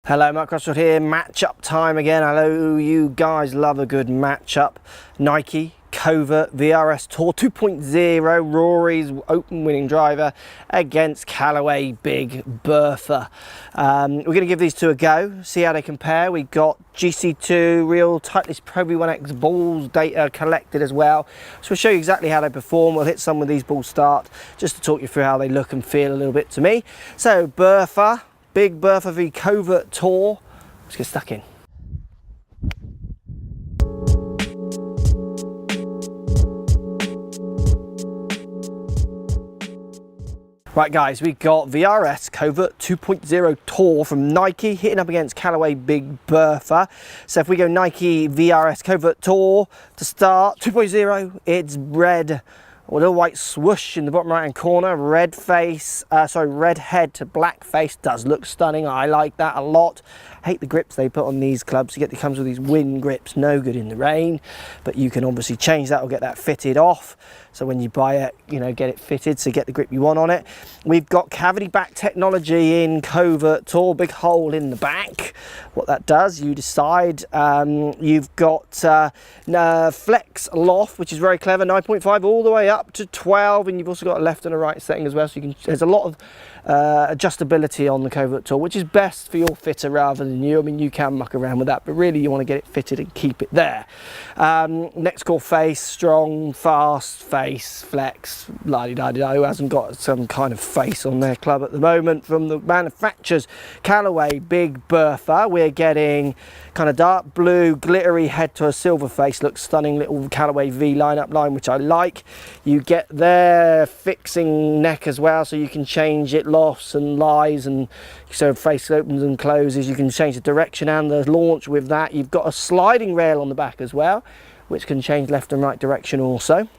Hello, Mark Crossfield here, matchup time again. Hello, you guys love a good matchup. Nike, Covert, VRS Tour 2.0, Rory's open winning driver against Callaway Big Bertha. We're going to give these two a go, see how they compare. We've got GC2 Real Titleist Pro V1X balls data collected as well. So we'll show you exactly how they perform. We'll hit some with these balls start, just to talk you through how they look and feel a little bit to me. So Bertha. Big Bertha v Covert Tour. Let's get stuck in. Right guys, we got VRS Covert 2.0 Tour from Nike hitting up against Callaway Big Bertha. So if we go Nike VRS Covert Tour to start, 2.0, it's red. A little white swoosh in the bottom right hand corner, red head to black face, does look stunning. I like that a lot. I hate the grips they put on these clubs. It comes with these wind grips, no good in the rain, but you can obviously change that or get that fitted off. So when you buy it, you know, get it fitted so get the grip you want on it. We've got cavity back technology in Covert Tour, big hole in the back. What that does, you decide. You've got flex loft, which is very clever, 9.5 all the way up to 12, and you've also got a left and a right setting as well, so you can, there's a lot of adjustability on the Covert Tour, which is best for your fitter rather than you. I mean, you can muck around with that, but really you want to get it fitted and keep it there. Next call face, strong, fast face, flex, la-di-da-di-da. Who hasn't got some kind of face on their club at the moment from the manufacturers? Callaway Big Bertha, we're getting kind of dark blue glittery head to a silver face, looks stunning. Little Callaway V lineup line, which I like. You get their fixing neck as well, so you can change it, lofts and lies, and so face opens and closes. You can change the direction and the launch with that. You've got a sliding rail on the back as well, which can change left and right direction also,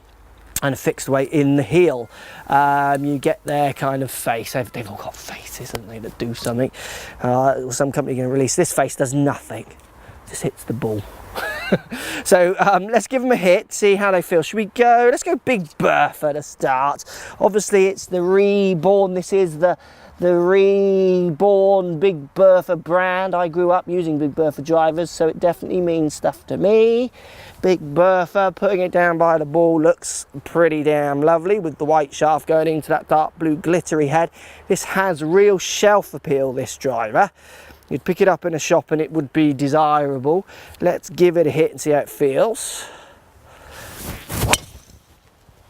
and a fixed weight in the heel. You get their kind of face. They've all got faces, haven't they, that do something. Some company going to release this face, does nothing, just hits the ball. So let's give them a hit, see how they feel. Should we go? Let's go Big Bertha to start. Obviously it's the reborn, this is the reborn Big Bertha brand. I grew up using Big Bertha drivers, so it definitely means stuff to me. Big Bertha, putting it down by the ball, looks pretty damn lovely with the white shaft going into that dark blue glittery head. This has real shelf appeal, this driver. You'd pick it up in a shop and it would be desirable. Let's give it a hit and see how it feels.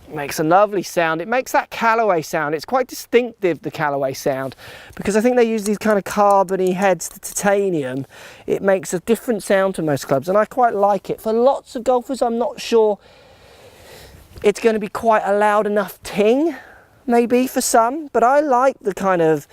Makes a lovely sound. It makes that Callaway sound. It's quite distinctive, the Callaway sound, because I think they use these kind of carbony heads to titanium. It makes a different sound to most clubs, and I quite like it. For lots of golfers, I'm not sure it's going to be quite a loud enough ting, maybe for some, but I like the kind of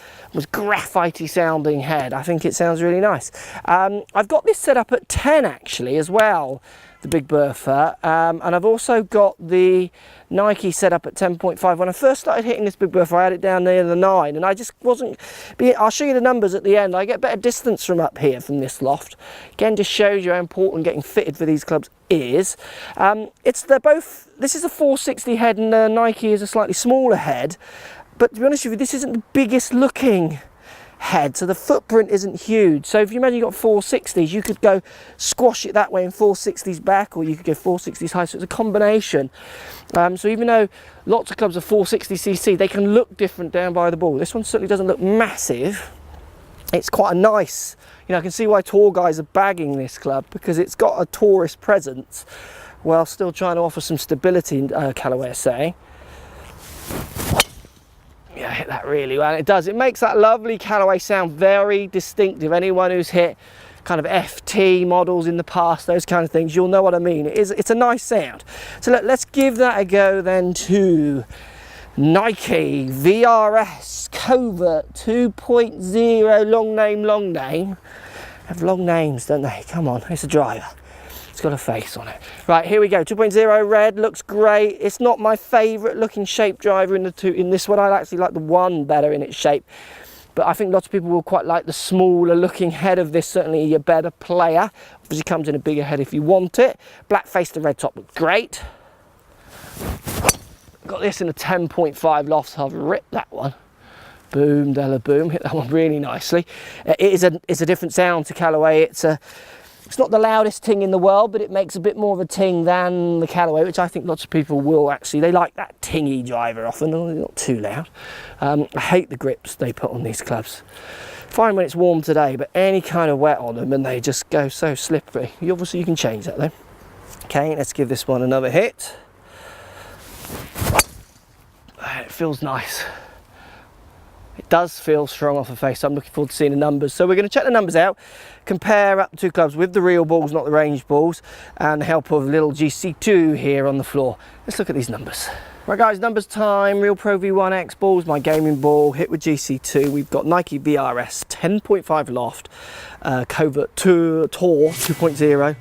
graphite-y sounding head. I think it sounds really nice. I've got this set up at 10 actually as well, the Big Bertha, and I've also got the Nike set up at 10.5. When I first started hitting this Big Bertha, I had it down near the 9, and I just wasn't, I'll show you the numbers at the end. I get better distance from up here from this loft. Again, just shows you how important getting fitted for these clubs is. They're both, this is a 460 head and the Nike is a slightly smaller head, but to be honest with you, this isn't the biggest looking head, so the footprint isn't huge. So if you imagine you've got 460s, you could go squash it that way and 460s back, or you could go 460s high, so it's a combination. So even though lots of clubs are 460cc, they can look different down by the ball. This one certainly doesn't look massive. It's quite a nice, you know, I can see why tour guys are bagging this club, because it's got a tourist presence while still trying to offer some stability, Callaway is saying. Yeah, hit that really well. It does. It makes that lovely Callaway sound very distinctive. Anyone who's hit kind of FT models in the past, those kind of things, you'll know what I mean. It's a nice sound. So let's give that a go then to Nike VRS Covert 2.0. Long name. Have long names, don't they? Come on, it's a driver. It's got a face on it. Right, here we go. 2.0 red, looks great. It's not my favourite looking shape driver in the two. In this one, I actually like the one better in its shape. But I think lots of people will quite like the smaller looking head of this. Certainly a better player. Obviously comes in a bigger head if you want it. Black face to red top looks great. Got this in a 10.5 loft, so I've ripped that one. Boom, Della boom, hit that one really nicely. It's a different sound to Callaway. It's not the loudest ting in the world, but it makes a bit more of a ting than the Callaway, which I think lots of people will actually. They like that tingy driver often, not too loud. I hate the grips they put on these clubs. Fine when it's warm today, but any kind of wet on them and they just go so slippery. Obviously you can change that though. Okay, let's give this one another hit. It feels nice. It does feel strong off the face, so I'm looking forward to seeing the numbers. So we're going to check the numbers out, compare up the two clubs with the real balls, not the range balls, and the help of little GC2 here on the floor. Let's look at these numbers. Right guys, numbers time. Real Pro V1X balls, my gaming ball, hit with GC2. We've got Nike VRS 10.5 loft, Covert Tour 2.0.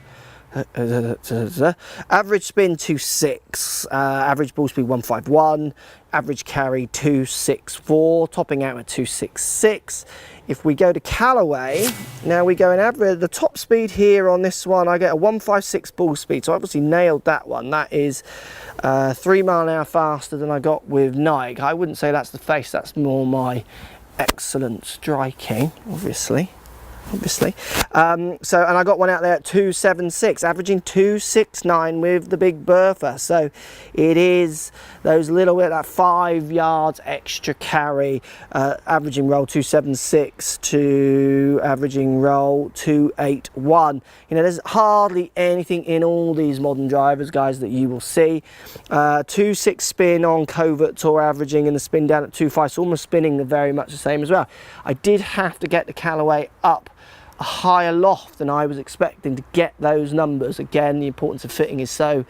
Average spin 2.6, average ball speed 151, average carry 264, topping out at 266. If we go to Callaway, now we go in average, the top speed here on this one, I get a 156 ball speed, so I obviously nailed that one. That is 3 mile an hour faster than I got with Nike. I wouldn't say that's the face, that's more my excellent striking, obviously. And I got one out there at 276, averaging 269 with the big Bertha. So it is those little bit, that 5 yards extra carry, averaging roll 276 to averaging roll 281. You know, there's hardly anything in all these modern drivers, guys, that you will see. 2.6 spin on Covert Tour, averaging, and the spin down at 2.5, so almost spinning very much the same as well. I did have to get the Callaway up a higher loft than I was expecting to get those numbers. Again, the importance of fitting is so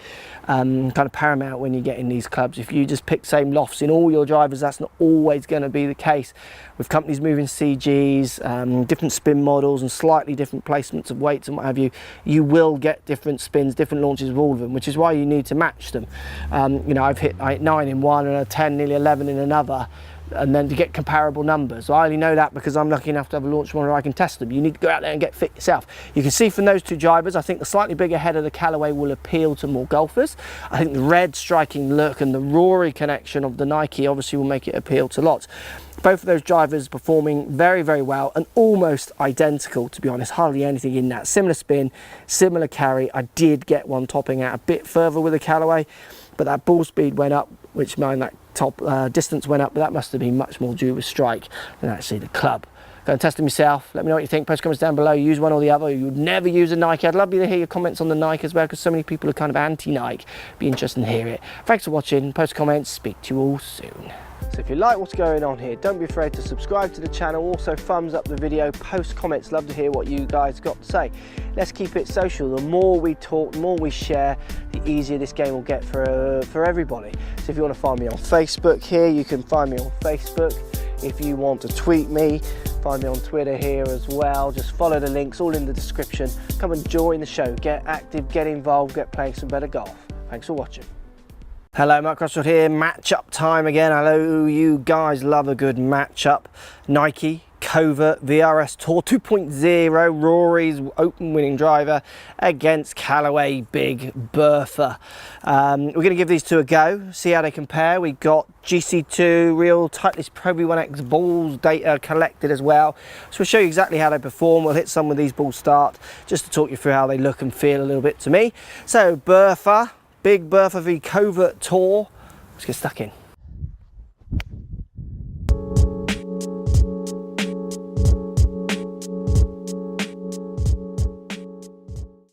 kind of paramount when you get in these clubs. If you just pick same lofts in all your drivers, that's not always going to be the case. With companies moving CGs, different spin models and slightly different placements of weights and what have you, you will get different spins, different launches of all of them, which is why you need to match them. You know, I hit 9 in one and a 10, nearly 11 in another, and then to get comparable numbers. So I only know that because I'm lucky enough to have a launch one where I can test them. You need to go out there and get fit yourself. You can see from those two drivers, I think the slightly bigger head of the Callaway will appeal to more golfers. I think the red striking look and the Rory connection of the Nike obviously will make it appeal to lots. Both of those drivers performing very, very well and almost identical, to be honest. Hardly anything in that. Similar spin, similar carry. I did get one topping out a bit further with the Callaway, but that ball speed went up, which meant that top distance went up, but that must have been much more due with strike than actually the club. Go and test them yourself. Let me know what you think. Post comments down below. Use one or the other. You would never use a Nike. I'd love you to hear your comments on the Nike as well, because so many people are kind of anti-Nike. Be interested to hear it. Thanks for watching. Post comments. Speak to you all soon. So if you like what's going on here, don't be afraid to subscribe to the channel. Also thumbs up the video, post comments. Love to hear what you guys got to say. Let's keep it social. The more we talk, the more we share, the easier this game will get for everybody. So if you want to find me on Facebook here, you can find me on Facebook. If you want to tweet me, find me on Twitter here as well. Just follow the links, all in the description. Come and join the show. Get active, get involved, get playing some better golf. Thanks for watching. Hello, Mark Crossfield here. Matchup time again. I know you guys love a good matchup. Nike Covert VRS Tour 2.0, Rory's open winning driver against Callaway Big Bertha. We're going to give these two a go, see how they compare. We got GC2 Real Titleist Pro V1X balls data collected as well. So we'll show you exactly how they perform. We'll hit some with these balls start, just to talk you through how they look and feel a little bit to me. So Bertha, Big Bertha v Covert Tour. Let's get stuck in.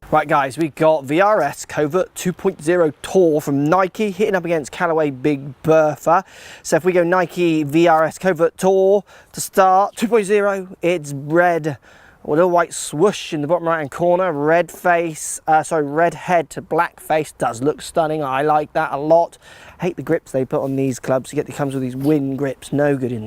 Right guys, we got VRS Covert 2.0 Tour from Nike hitting up against Callaway Big Bertha. So if we go Nike VRS Covert Tour to start, 2.0, it's red. A little white swoosh in the bottom right hand corner, red head to black face. Does look stunning. I like that a lot. I hate the grips they put on these clubs. It comes with these wind grips, no good in